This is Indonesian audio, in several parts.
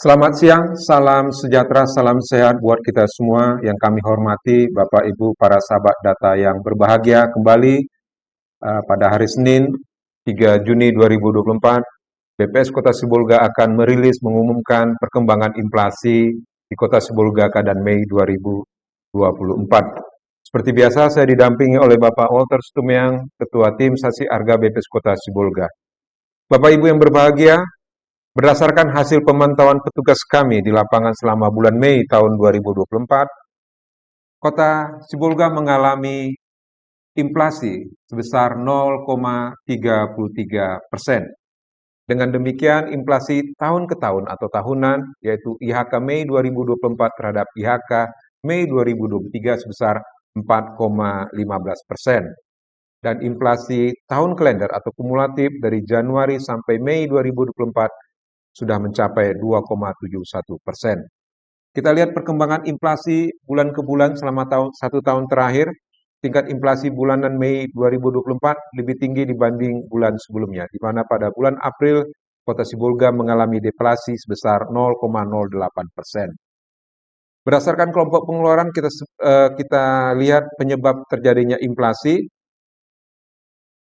Selamat siang, salam sejahtera, salam sehat buat kita semua yang kami hormati, Bapak Ibu, para sahabat data yang berbahagia. Kembali pada hari Senin, 3 Juni 2024, BPS Kota Sibolga akan mengumumkan perkembangan inflasi di Kota Sibolga dan Mei 2024. Seperti biasa, saya didampingi oleh Bapak Walter Stumiang, Ketua Tim Sasi Arga BPS Kota Sibolga. Bapak Ibu yang berbahagia, berdasarkan hasil pemantauan petugas kami di lapangan selama bulan Mei tahun 2024, Kota Sibolga mengalami inflasi sebesar 0,33%. Dengan demikian, inflasi tahun ke tahun atau tahunan, yaitu IHK Mei 2024 terhadap IHK Mei 2023 sebesar 4,15%. Dan inflasi tahun kalender atau kumulatif dari Januari sampai Mei 2024 sudah mencapai 2,71%. Kita lihat perkembangan inflasi bulan ke bulan selama satu tahun terakhir. Tingkat inflasi bulanan Mei 2024 lebih tinggi dibanding bulan sebelumnya, di mana pada bulan April Kota Sibolga mengalami deflasi sebesar 0,08%. Berdasarkan kelompok pengeluaran, kita lihat penyebab terjadinya inflasi.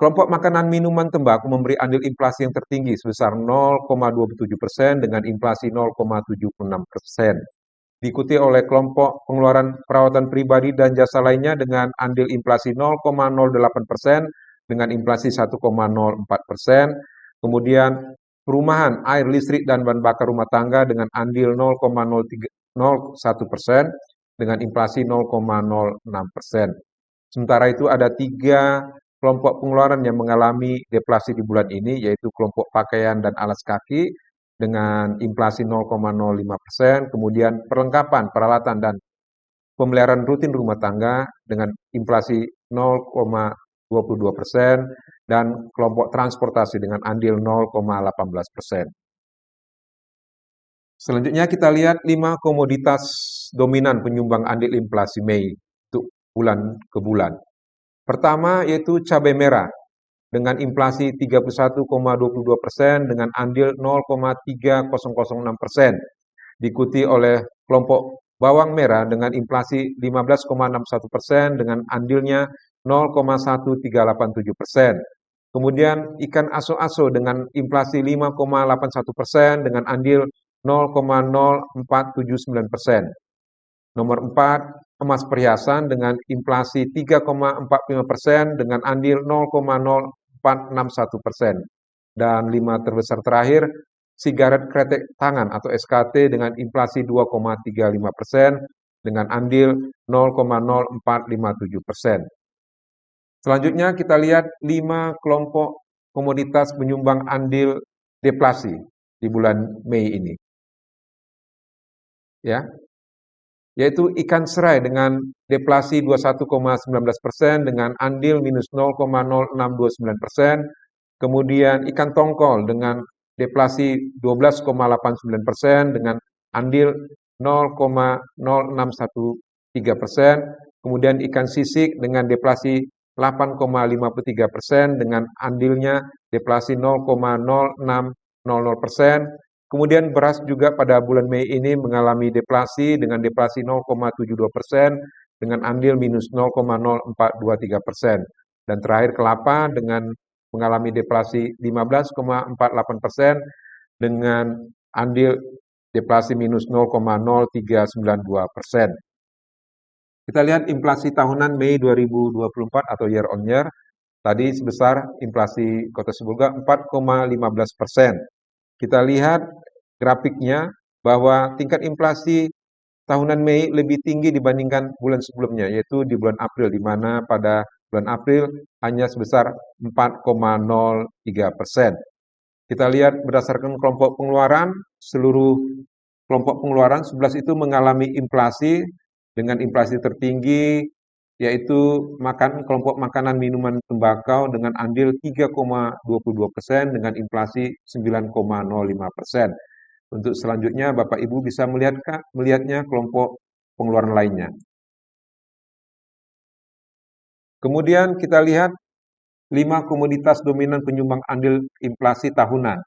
Kelompok makanan, minuman, tembakau memberi andil inflasi yang tertinggi sebesar 0,27% dengan inflasi 0,76%. Diikuti oleh kelompok pengeluaran perawatan pribadi dan jasa lainnya dengan andil inflasi 0,08% dengan inflasi 1,04%. Kemudian perumahan, air, listrik, dan bahan bakar rumah tangga dengan andil 0,01% dengan inflasi 0,06%. Sementara itu ada 3 kelompok pengeluaran yang mengalami deflasi di bulan ini, yaitu kelompok pakaian dan alas kaki dengan inflasi 0,05%, kemudian perlengkapan, peralatan, dan pemeliharaan rutin rumah tangga dengan inflasi 0,22%, dan kelompok transportasi dengan andil 0,18%. Selanjutnya kita lihat 5 komoditas dominan penyumbang andil inflasi Mei untuk bulan ke bulan. Pertama yaitu cabai merah dengan inflasi 31,22% dengan andil 0,3006%. Diikuti oleh kelompok bawang merah dengan inflasi 15,61% dengan andilnya 0,1387%. Kemudian ikan aso-aso dengan inflasi 5,81% dengan andil 0,0479%. Nomor 4, emas perhiasan dengan inflasi 3,45% dengan andil 0,0461%. Dan 5 terbesar terakhir, sigaret kretek tangan atau SKT dengan inflasi 2,35% dengan andil 0,0457%. Selanjutnya kita lihat 5 kelompok komoditas penyumbang andil deflasi di bulan Mei ini. Ya, yaitu ikan serai dengan deflasi 21,19% dengan andil minus 0,0629%, kemudian ikan tongkol dengan deflasi 12,89% dengan andil 0,0613%, kemudian ikan sisik dengan deflasi 8,53% dengan andilnya deflasi 0,0600%. Kemudian beras juga pada bulan Mei ini mengalami deflasi dengan deflasi 0,72% dengan andil minus 0,0423%. Dan terakhir kelapa dengan mengalami deflasi 15,48% dengan andil deflasi minus 0,0392%. Kita lihat inflasi tahunan Mei 2024 atau year on year, tadi sebesar inflasi Kota Sibolga 4,15%. Kita lihat grafiknya bahwa tingkat inflasi tahunan Mei lebih tinggi dibandingkan bulan sebelumnya, yaitu di bulan April, di mana pada bulan April hanya sebesar 4,03%. Kita lihat berdasarkan kelompok pengeluaran, seluruh kelompok pengeluaran 11 itu mengalami inflasi dengan inflasi tertinggi, yaitu kelompok makanan, minuman, tembakau dengan andil 3,22% dengan inflasi 9,05%. Untuk selanjutnya Bapak Ibu bisa melihatnya kelompok pengeluaran lainnya. Kemudian kita lihat 5 komoditas dominan penyumbang andil inflasi tahunan.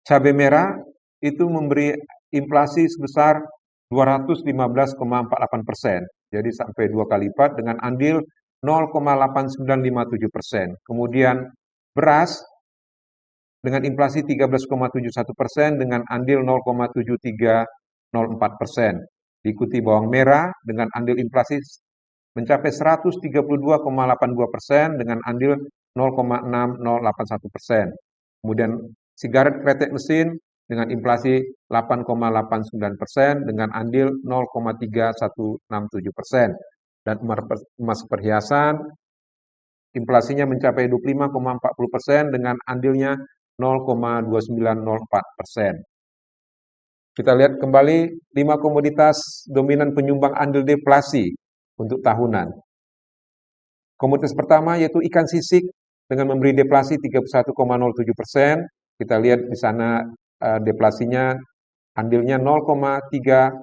Cabai merah itu memberi inflasi sebesar 215,48%. Jadi sampai 2 kali lipat dengan andil 0,8957%. Kemudian beras dengan inflasi 13,71% dengan andil 0,7304%. Diikuti bawang merah dengan andil inflasi mencapai 132,82% dengan andil 0,6081%. Kemudian sigaret kretek mesin dengan inflasi 8,89% dengan andil 0,3167%. Dan emas perhiasan inflasinya mencapai 25,40% dengan andilnya 0,2904%. Kita lihat kembali 5 komoditas dominan penyumbang andil deflasi untuk tahunan. Komoditas pertama yaitu ikan sisik dengan memberi deflasi 31,07%. Kita lihat di sana deflasinya andilnya 0,3010%.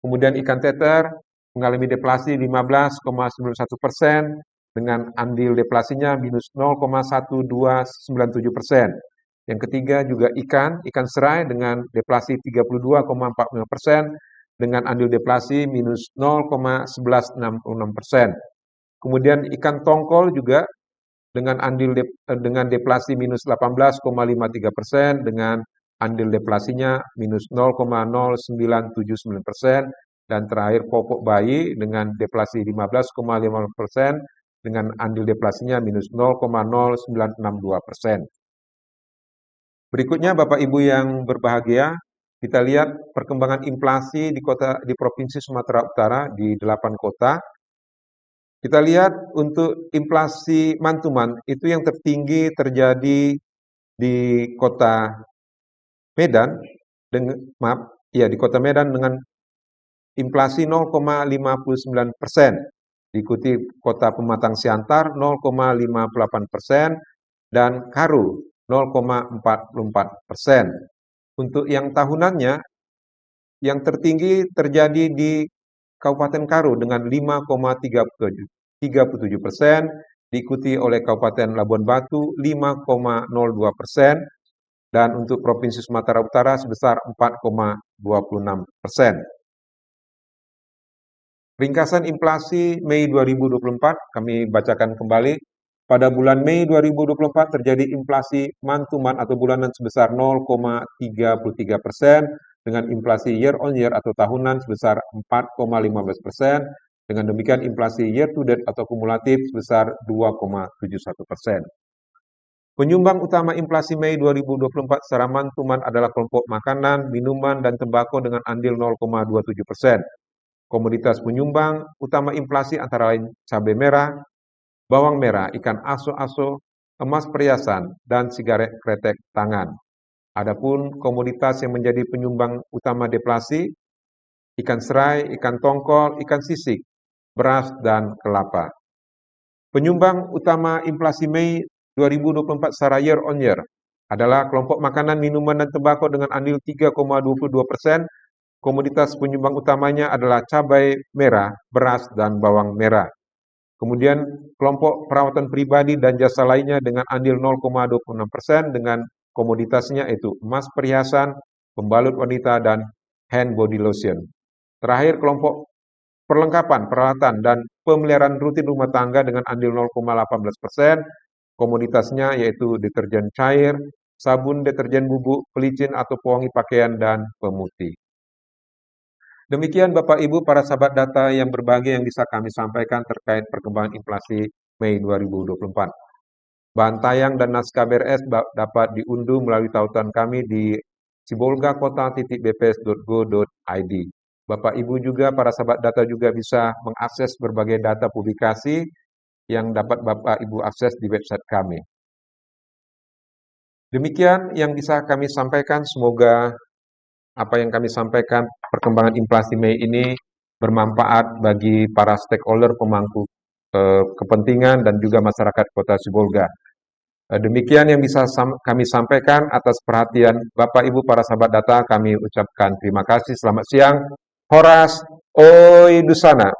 Kemudian ikan teter mengalami deflasi 15,91% dengan andil deflasinya minus 0,1297%. Yang ketiga juga ikan serai dengan deflasi 32,45% dengan andil deflasi minus 0,1166%. Kemudian ikan tongkol juga dengan dengan deflasi minus 18,53% dengan andil deflasinya minus 0,0979%. Dan terakhir popok bayi dengan deflasi 15,5% dengan andil deflasinya minus 0,0962%. Berikutnya Bapak Ibu yang berbahagia, kita lihat perkembangan inflasi di Provinsi Sumatera Utara di 8 kota. Kita lihat untuk inflasi month-to-month itu yang tertinggi terjadi di Kota Medan di Kota Medan dengan inflasi 0,59%, diikuti Kota Pematang Siantar 0,58% dan Karu 0,44%. Untuk yang tahunannya, yang tertinggi terjadi di Kabupaten Karu dengan 5,37%, diikuti oleh Kabupaten Labuan Batu 5,02%, dan untuk Provinsi Sumatera Utara sebesar 4,26%. Ringkasan inflasi Mei 2024 kami bacakan kembali. Pada bulan Mei 2024 terjadi inflasi month-to-month atau bulanan sebesar 0,33% dengan inflasi year on year atau tahunan sebesar 4,15%. Dengan demikian inflasi year to date atau kumulatif sebesar 2,71%. Penyumbang utama inflasi Mei 2024 secara month-to-month adalah kelompok makanan, minuman, dan tembakau dengan andil 0,27%. Komoditas penyumbang utama inflasi antara lain cabai merah, bawang merah, ikan aso-aso, emas perhiasan, dan sigaret kretek tangan. Adapun komoditas yang menjadi penyumbang utama deflasi, ikan serai, ikan tongkol, ikan sisik, beras, dan kelapa. Penyumbang utama inflasi Mei 2024 secara year on year adalah kelompok makanan, minuman, dan tembakau dengan andil 3,22%. Komoditas penyumbang utamanya adalah cabai merah, beras, dan bawang merah. Kemudian kelompok perawatan pribadi dan jasa lainnya dengan andil 0,26% dengan komoditasnya yaitu emas perhiasan, pembalut wanita, dan hand body lotion. Terakhir kelompok perlengkapan, peralatan, dan pemeliharaan rutin rumah tangga dengan andil 0,18%. Komoditasnya yaitu deterjen cair, sabun, deterjen bubuk, pelicin atau pewangi pakaian, dan pemutih. Demikian Bapak Ibu para sahabat data yang berbahagia yang bisa kami sampaikan terkait perkembangan inflasi Mei 2024. Bahan tayang dan naskah BRS dapat diunduh melalui tautan kami di sibolgakota.bps.go.id. Bapak Ibu juga para sahabat data juga bisa mengakses berbagai data publikasi yang dapat Bapak Ibu akses di website kami. Demikian yang bisa kami sampaikan, semoga apa yang kami sampaikan perkembangan inflasi Mei ini bermanfaat bagi para stakeholder pemangku kepentingan dan juga masyarakat Kota Sibolga. Demikian yang bisa kami sampaikan. Atas perhatian Bapak Ibu para sahabat data kami ucapkan terima kasih. Selamat siang. Horas Oidusana.